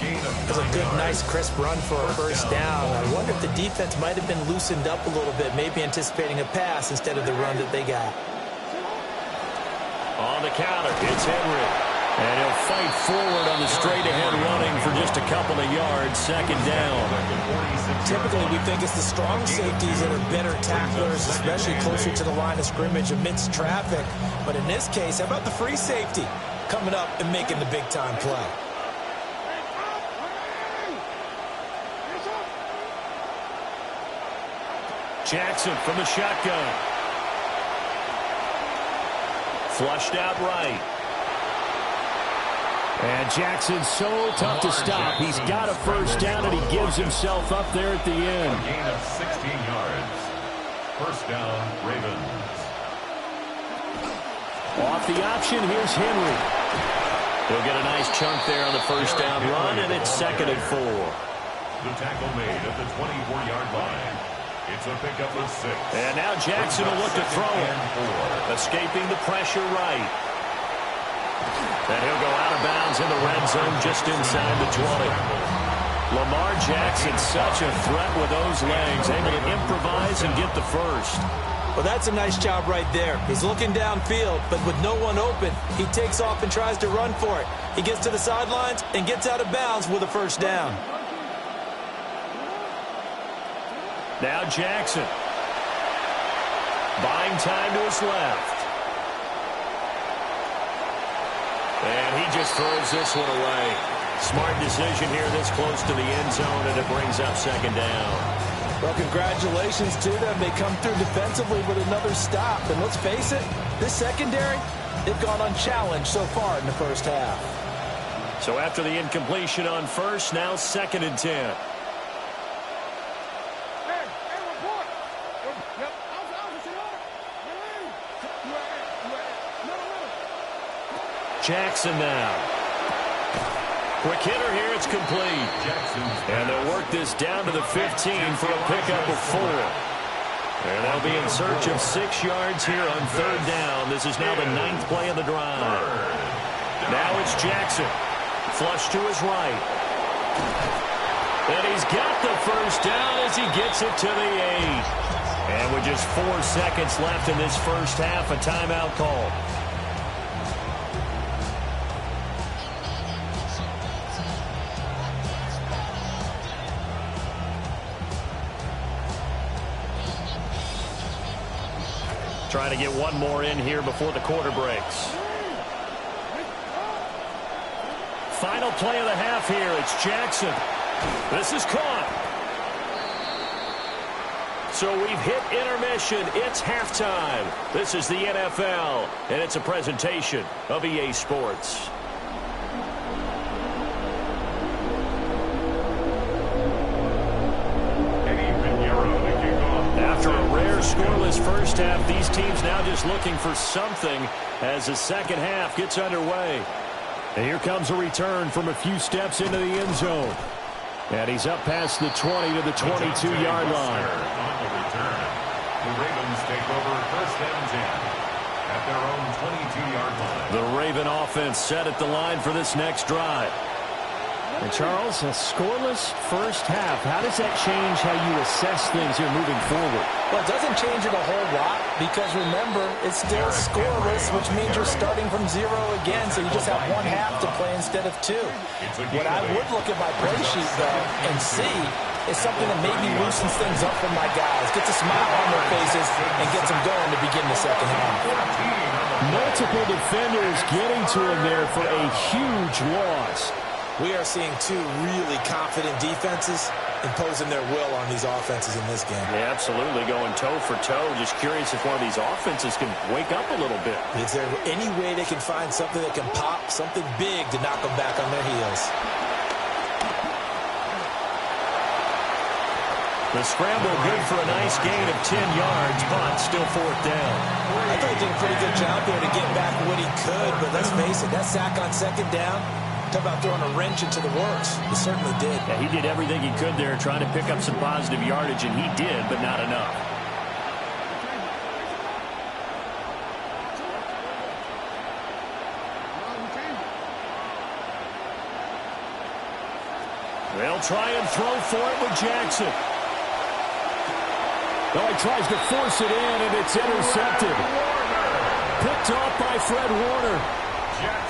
That's a good, nice, crisp run for a first down. I wonder if the defense might have been loosened up a little bit, maybe anticipating a pass instead of the run that they got. On the counter, it's Henry. And he'll fight forward on the straight-ahead running for just a couple of yards, 2nd down. Typically, we think it's the strong safeties that are better tacklers, especially closer to the line of scrimmage amidst traffic. But in this case, how about the free safety coming up and making the big-time play? Jackson from the shotgun. Flushed out right. And Jackson's so tough to stop. He's got a first down, and he gives himself up there at the end. A gain of 16 yards. First down, Ravens. Off the option, here's Henry. He'll get a nice chunk there on the first down run, and it's 2nd and 4. The tackle made at the 24-yard line. It's a pickup of 6. And now Jackson will look to throw it. Escaping the pressure right. And he'll go out of bounds in the red zone just inside the 20. Lamar Jackson, such a threat with those legs, able to improvise and get the first. Well, that's a nice job right there. He's looking downfield, but with no one open, he takes off and tries to run for it. He gets to the sidelines and gets out of bounds with a first down. Now Jackson. Buying time to his left. And he just throws this one away. Smart decision here this close to the end zone, and it brings up 2nd down. Well, congratulations to them. They come through defensively with another stop. And let's face it, this secondary, they've gone unchallenged so far in the first half. So after the incompletion on first, now 2nd and 10. Jackson now. Quick hitter here, it's complete. And they'll work this down to the 15 for a pickup of 4. And they'll be in search of 6 yards here on 3rd down. This is now the 9th play of the drive. Now it's Jackson. Flush to his right. And he's got the first down as he gets it to the 8. And with just 4 seconds left in this first half, a timeout call. Trying to get one more in here before the quarter breaks. Final play of the half here. It's Jackson. This is caught. So we've hit intermission. It's halftime. This is the NFL, and it's a presentation of EA Sports. After a rare scoreless first half, these teams now just looking for something as the second half gets underway. And here comes a return from a few steps into the end zone. And he's up past the 20 to the 22-yard line. On the return, the Ravens take over 1st and 10 at their own 22-yard line. The Raven offense set at the line for this next drive. And Charles, a scoreless first half. How does that change how you assess things here moving forward? Well, it doesn't change it a whole lot because, remember, it's still scoreless, which means you're starting from 0 again, so you just have 1 half to play instead of 2. What I would look at my play sheet, though, and see is something that maybe loosens things up for my guys, gets a smile on their faces, and gets them going to begin the second half. Multiple defenders getting to him there for a huge loss. We are seeing 2 really confident defenses imposing their will on these offenses in this game. Yeah, absolutely, going toe for toe. Just curious if one of these offenses can wake up a little bit. Is there any way they can find something that can pop, something big to knock them back on their heels? The scramble good for a nice gain of 10 yards, but still 4th down. I thought he did a pretty good job there to get back what he could, but let's face it, that sack on 2nd down, talk about throwing a wrench into the works. He certainly did. Yeah, he did everything he could there trying to pick up some positive yardage, and he did, but not enough. They'll try and throw for it with Jackson. Oh, he tries to force it in, and it's intercepted. Picked off by Fred Warner.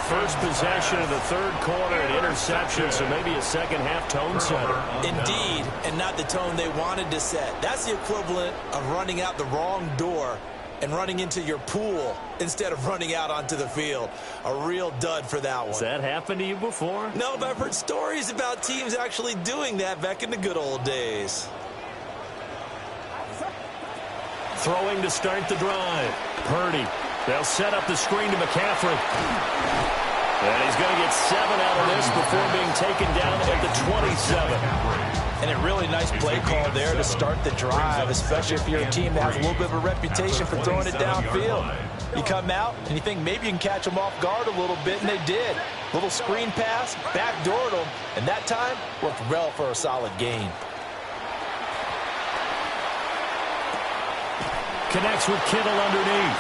First possession of the 3rd quarter, an interception, so maybe a second half tone setter. Indeed, and not the tone they wanted to set. That's the equivalent of running out the wrong door and running into your pool instead of running out onto the field. A real dud for that one. Has that happened to you before? No, but I've heard stories about teams actually doing that back in the good old days. throwing to start the drive. Purdy. They'll set up the screen to McCaffrey. And he's going to get 7 out of this before being taken down at the 27. And a really nice play call there to start the drive, especially if you're a team that has a little bit of a reputation for throwing it downfield. You come out and you think maybe you can catch them off guard a little bit, and they did. Little screen pass, backdoored them, and that time worked well for a solid gain. Connects with Kittle underneath.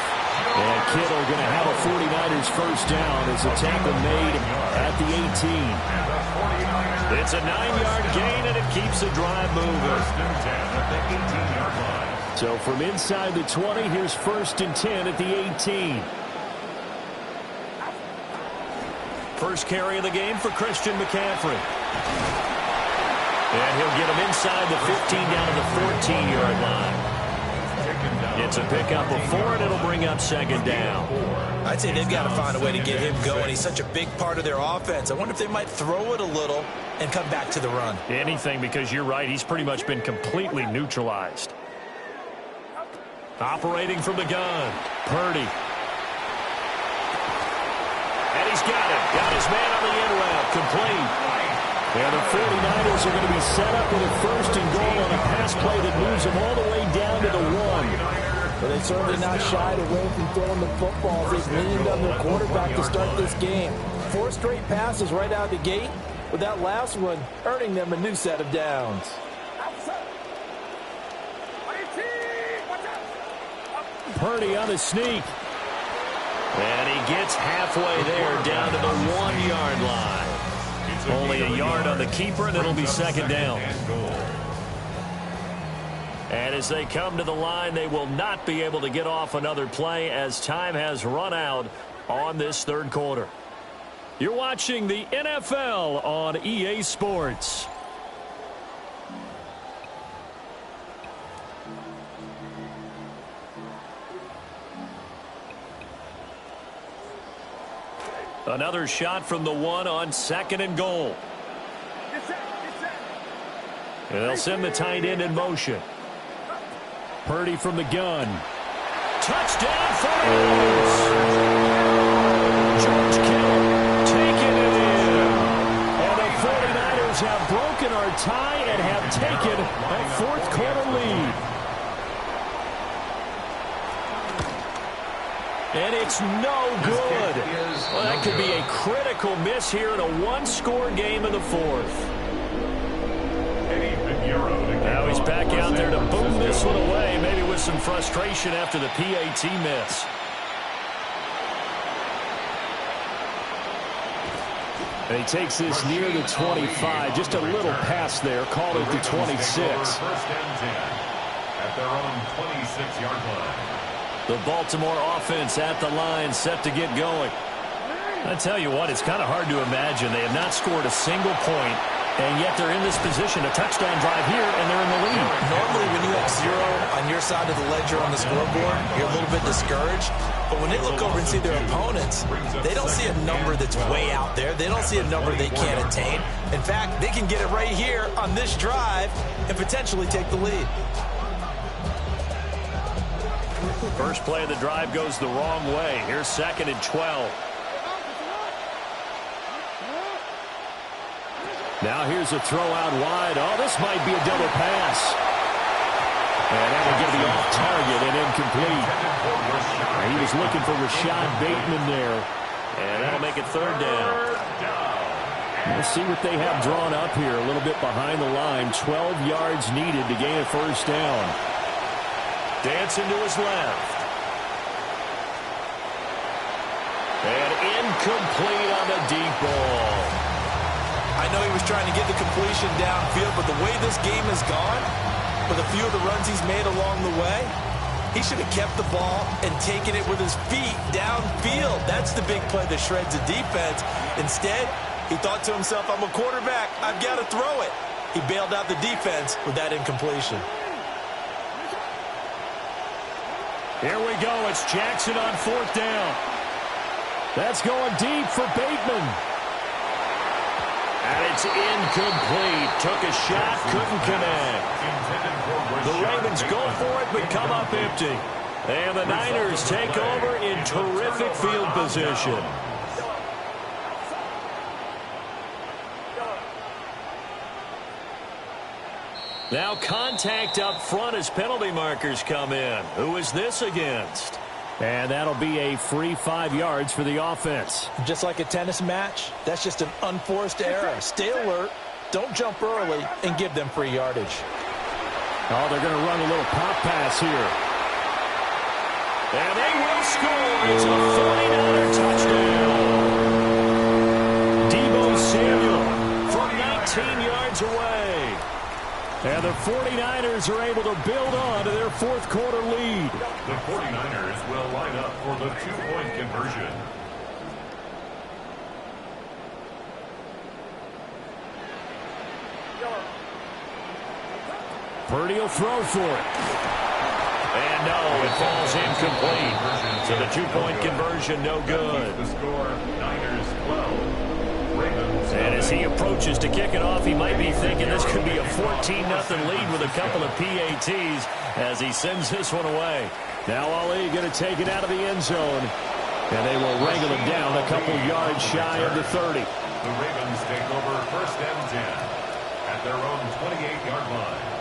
And Kittle going to have a 49ers first down as a tackle made at the 18. It's a 9-yard gain, and it keeps the drive moving. So from inside the 20, here's 1st and 10 at the 18. First carry of the game for Christian McCaffrey. And he'll get him inside the 15 down to the 14-yard line. It's a pickup of 4, and it'll bring up 2nd down. I'd say they've got to find a way to get him going. He's such a big part of their offense. I wonder if they might throw it a little and come back to the run. Anything, because you're right. He's pretty much been completely neutralized. Operating from the gun. Purdy. And he's got it. Got his man on the in route. Complete. And the 49ers are going to be set up with a 1st and goal on a pass play that moves them all the way down to the 1. But they certainly not shied away from throwing the footballs. They've leaned on their quarterback to start this game. 4 straight passes right out of the gate, with that last one earning them a new set of downs. Purdy on a sneak. And he gets halfway there down to the 1-yard line. Only a yard on the keeper, and it'll be 2nd down. And as they come to the line, they will not be able to get off another play as time has run out on this 3rd quarter. You're watching the NFL on EA Sports. Another shot from the 1 on 2nd and goal. And they'll send the tight end in motion. Purdy from the gun. Touchdown 49ers. George Kittle taking it in. And the 49ers have broken our tie and have taken a 4th quarter lead. And it's no good. Well, that could be a critical miss here in a 1-score game in the 4th. Now he's back out there to boom this one away, maybe with some frustration after the PAT miss. And he takes this near the 25. Just a little pass there. Call it the 26. 1st and 10 at their own 26-yard line. The Baltimore offense at the line, set to get going. I tell you what, it's kind of hard to imagine. They have not scored a single point, and yet they're in this position, a touchdown drive here, and they're in the lead. Normally, when you have 0 on your side of the ledger on the scoreboard, you're a little bit discouraged. But when they look over and see their opponents, they don't see a number that's way out there. They don't see a number they can't attain. In fact, they can get it right here on this drive and potentially take the lead. First play of the drive goes the wrong way. Here's 2nd and 12. Now here's a throw out wide. Oh, this might be a double pass. And that will get the off target and incomplete. And he was looking for Rashad Bateman there. And that'll make it 3rd down. We'll see what they have drawn up here. A little bit behind the line. 12 yards needed to gain a 1st down. Dancing to his left. And incomplete on the deep ball. I know he was trying to get the completion downfield, but the way this game has gone, with a few of the runs he's made along the way, he should have kept the ball and taken it with his feet downfield. That's the big play that shreds the defense. Instead, he thought to himself, I'm a quarterback. I've got to throw it. He bailed out the defense with that incompletion. Here we go. It's Jackson on 4th down. That's going deep for Bateman. And it's incomplete. Took a shot, couldn't connect. The Ravens go for it, but come up empty. And the Niners take over in terrific field position. Now contact up front as penalty markers come in. Who is this against? And that'll be a free 5 yards for the offense. Just like a tennis match, that's just an unforced error. Stay alert, don't jump early, and give them free yardage. Oh, they're going to run a little pop pass here. And they will score. It's a 49er touchdown. Deebo Samuel from 19 yards away. And the 49ers are able to build on to their fourth quarter lead. The 49ers will line up for the 2-point conversion. Purdy will throw for it. And no, it falls incomplete. So the 2-point conversion, no good. The score, Niners 12. Ravens. And as he approaches to kick it off, he might be thinking this could be a 14-0 lead with a couple of PATs as he sends this one away. Now Ali going to take it out of the end zone. And they will wrangle him down a couple yards shy of the 30. The Ravens take over 1st and 10 at their own 28-yard line.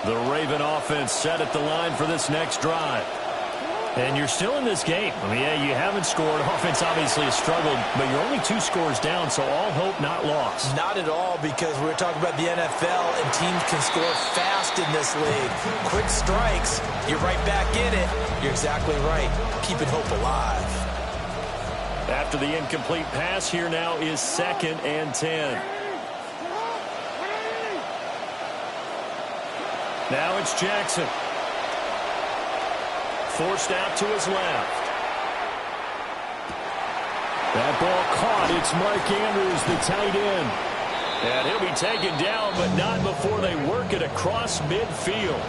The Raven offense set at the line for this next drive. And you're still in this game. I mean, yeah, you haven't scored. Offense obviously has struggled, but you're only 2 scores down, so all hope not lost. Not at all, because we're talking about the NFL, and teams can score fast in this league. Quick strikes, you're right back in it. You're exactly right. Keeping hope alive. After the incomplete pass, here now is 2nd and 10. Now it's Jackson. Forced out to his left. That ball caught. It's Mark Andrews, the tight end. And he'll be taken down, but not before they work it across midfield.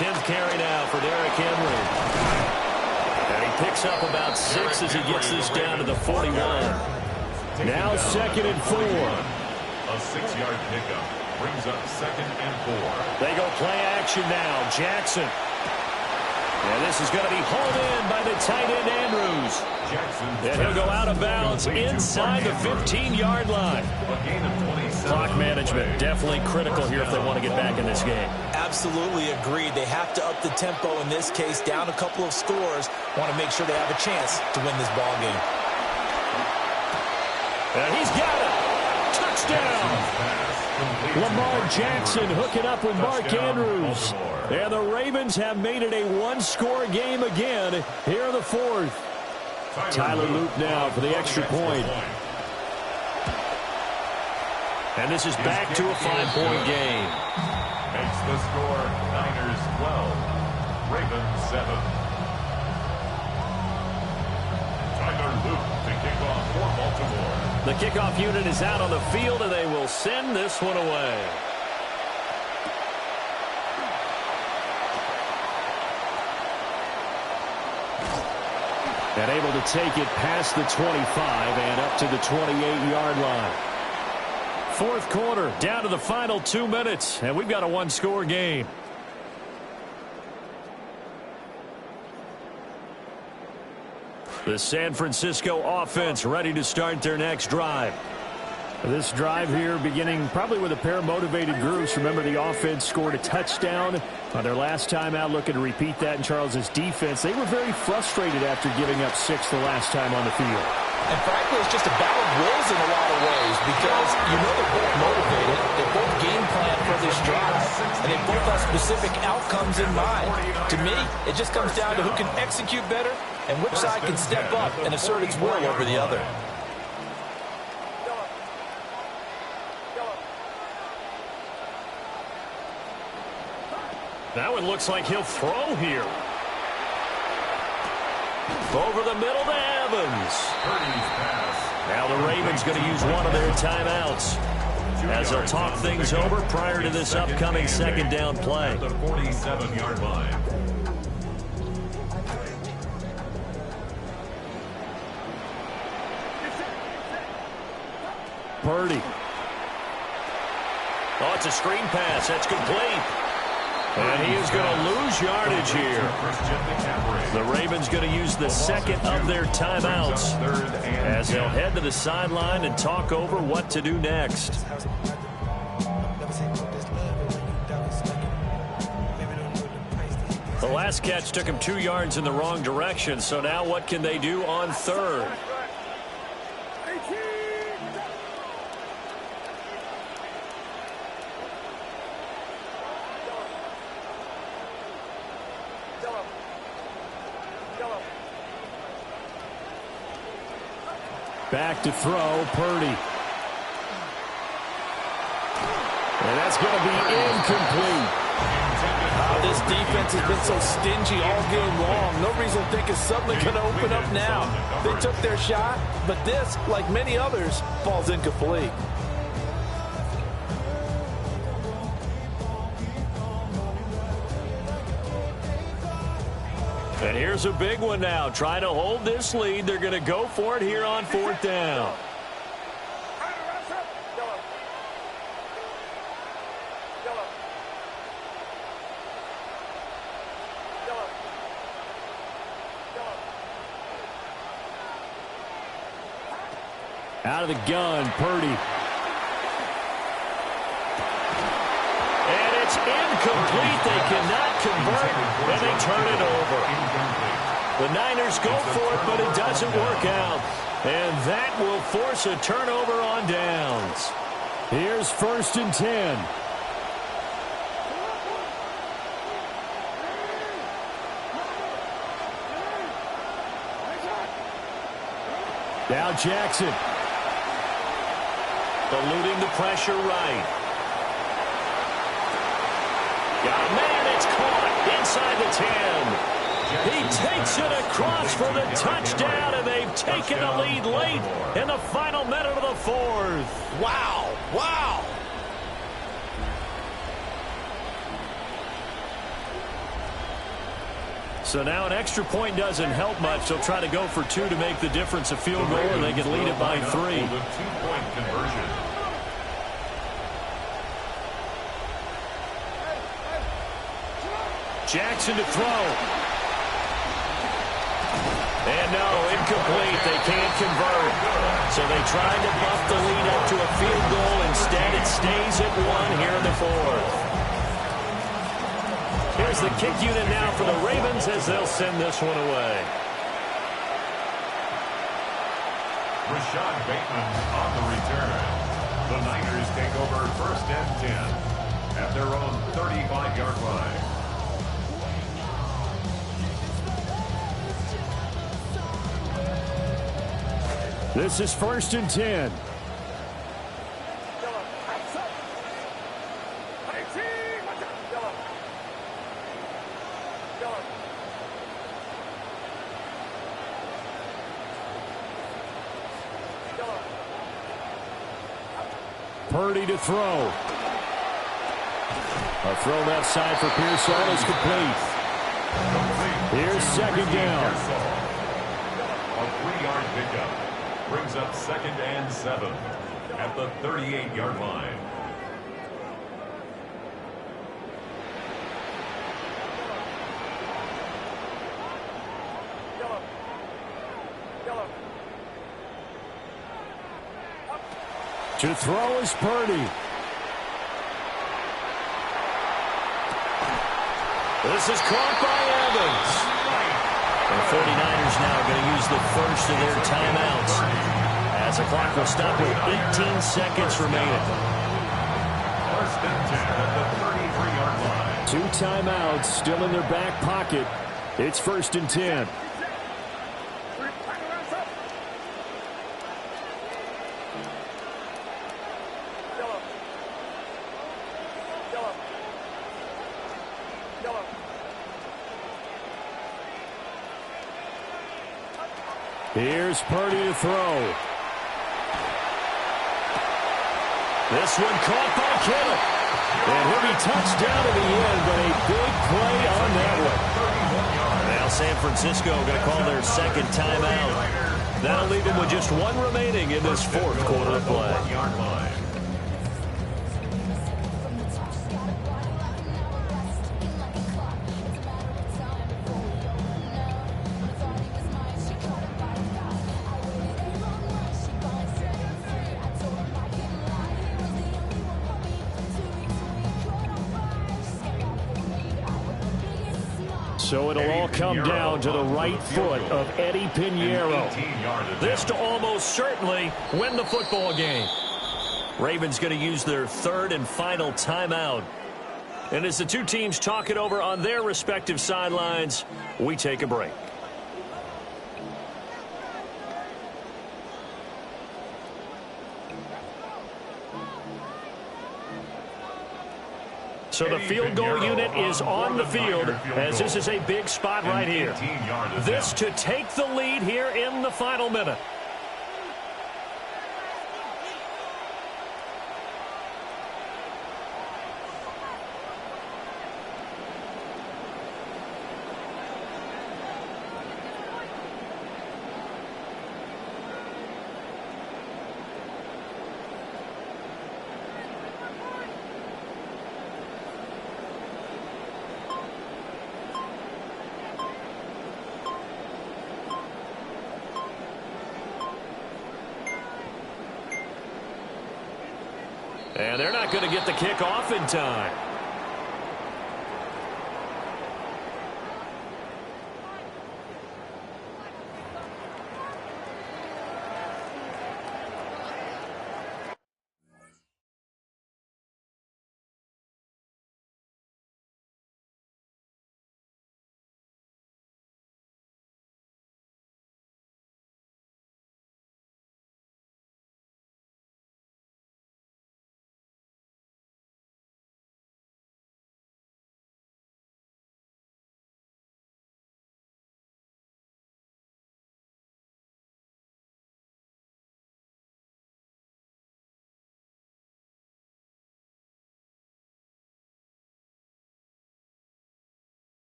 Tenth carry now for Derrick Henry. And he picks up about 6 as he gets this down to the 41. Now 2nd and 4. A 6-yard pickup brings up 2nd and 4. They go play action now. Jackson. And this is going to be hauled in by the tight end Andrews. And he'll go out of bounds inside the 15-yard line. Clock management definitely critical here if they want to get back in this game. Absolutely agreed. They have to up the tempo in this case, down a couple of scores. Want to make sure they have a chance to win this ball game. And he's got it. Touchdown. Lamar Jackson hooking up with Mark Andrews. And the Ravens have made it a 1-score game again here in the 4th. Tyler Loop now for the extra point. And this is back to a 5-point game. Makes the score Niners 12, Ravens 7. Tyler Loop to kick off for Baltimore. The kickoff unit is out on the field, and they will send this one away. And able to take it past the 25 and up to the 28-yard line. 4th quarter, down to the final 2 minutes, and we've got a 1-score game. The San Francisco offense ready to start their next drive. This drive here beginning probably with a pair of motivated groups. Remember, the offense scored a touchdown on their last time out, looking to repeat that in Charles's defense. They were very frustrated after giving up 6 the last time on the field. And frankly, it's just a battle of wills in a lot of ways, because you know they're both motivated, they both game plan for this drive, and they both have specific outcomes in mind. To me, it just comes down to who can execute better and which side can step up and assert its will over the other. Now it looks like he'll throw here. Over the middle to Evans. Now the Ravens going to use one of their timeouts. as they'll talk things over prior to this upcoming second down play. At the 47-yard line. Purdy. Oh, it's a screen pass. That's complete. And he is going to lose yardage here. The Ravens going to use the second of their timeouts as they'll head to the sideline and talk over what to do next. The last catch took him 2 yards in the wrong direction, so now what can they do on third? Back to throw, Purdy. And that's going to be incomplete. This defense has been so stingy all game long. No reason to think it's suddenly going to open up now. They took their shot, but this, like many others, falls incomplete. And here's a big one now. Trying to hold this lead. They're going to go for it here on fourth down. Out of the gun, Purdy. And it's incomplete. They cannot convert, and they turn it over. The Niners go for it, but it doesn't work out. And that will force a turnover on downs. Here's 1st and 10. Now Jackson. Eluding the pressure right. Got a man, it's caught inside the 10. He takes it across for the touchdown, and they've taken the lead late in the final minute of the fourth. Wow, wow. So now an extra point doesn't help much. They'll try to go for 2 to make the difference a field goal, and they can lead it by 3. The 2-point conversion. Jackson to throw. And no, incomplete. They can't convert. So they tried to bump the lead up to a field goal. Instead, it stays at 1 here in the fourth. Here's the kick unit now for the Ravens as they'll send this one away. Rashad Bateman on the return. The Niners take over 1st and 10 at their own 35-yard line. This is 1st and 10. Purdy to throw. A throw left side for Pearsall is complete. Here's 2nd down. A 3-yard pickup brings up 2nd and 7 at the 38-yard line. To throw is Purdy. This is caught by Evans. The 49ers now going to use the first of their timeouts as the clock will stop with 18 seconds remaining. 1st and 10 at the 33-yard line. 2 timeouts still in their back pocket. It's 1st and 10. Here's Purdy to throw. This one caught by Kittle. And he'll be touched down at the end, but a big play on that one. Now San Francisco going to call their second timeout. That'll leave them with just one remaining in this fourth quarter of play. So it'll all come down to the right foot of Eddie Pinheiro. This to almost certainly win the football game. Ravens going to use their third and final timeout. And as the two teams talk it over on their respective sidelines, we take a break. So the field goal unit is on the field as this is a big spot right here. This to take the lead here in the final minute. And they're not going to get the kick off in time.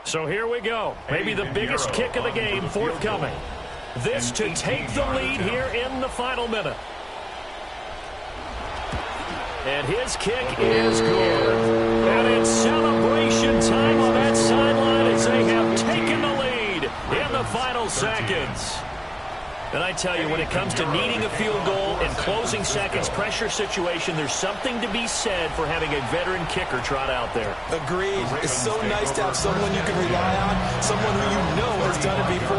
So here we go. Maybe the biggest kick of the game forthcoming. This to take the lead here in the final minute. And his kick is good. And it's celebration time on that sideline as they have taken the lead in the final seconds. And I tell you, when it comes to needing a field goal in closing seconds pressure situation, there's something to be said for having a veteran kicker trot out there. Agreed. It's so nice to have someone you can rely on, someone who you know has done it before.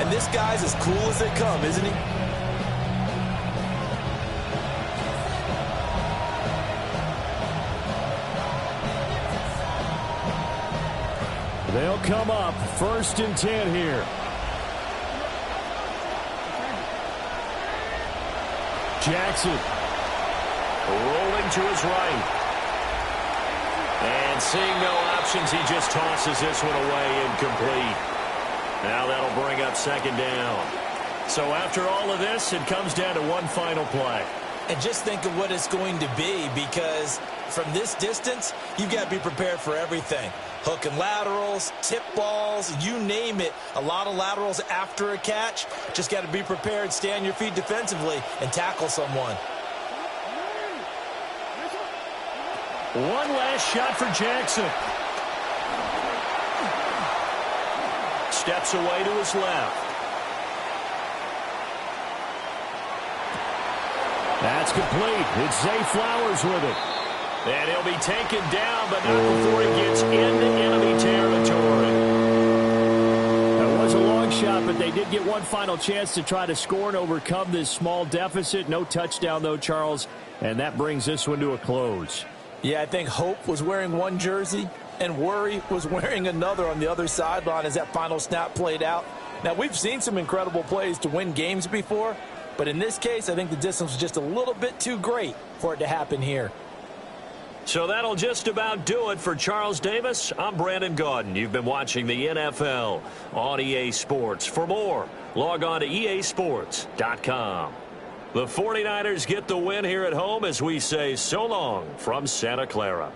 And this guy's as cool as they come, isn't he? They'll come up 1st and 10 here. Jackson rolling to his right. And seeing no options, he just tosses this one away incomplete. Now that'll bring up 2nd down. So after all of this, it comes down to one final play. And just think of what it's going to be, because from this distance, you've got to be prepared for everything. Hook and laterals, tip balls, you name it. A lot of laterals after a catch. Just got to be prepared, stay on your feet defensively, and tackle someone. One last shot for Jackson. Steps away to his left. That's complete. It's Zay Flowers with it. And he'll be taken down, but not before he gets into enemy territory. That was a long shot, but they did get one final chance to try to score and overcome this small deficit. No touchdown, though, Charles. And that brings this one to a close. Yeah, I think Hope was wearing one jersey and Worry was wearing another on the other sideline as that final snap played out. Now, we've seen some incredible plays to win games before, But in this case, I think the distance was just a little bit too great for it to happen here. So that'll just about do it for Charles Davis. I'm Brandon Gaudin. You've been watching the NFL on EA Sports. For more, log on to easports.com. The 49ers get the win here at home as we say so long from Santa Clara.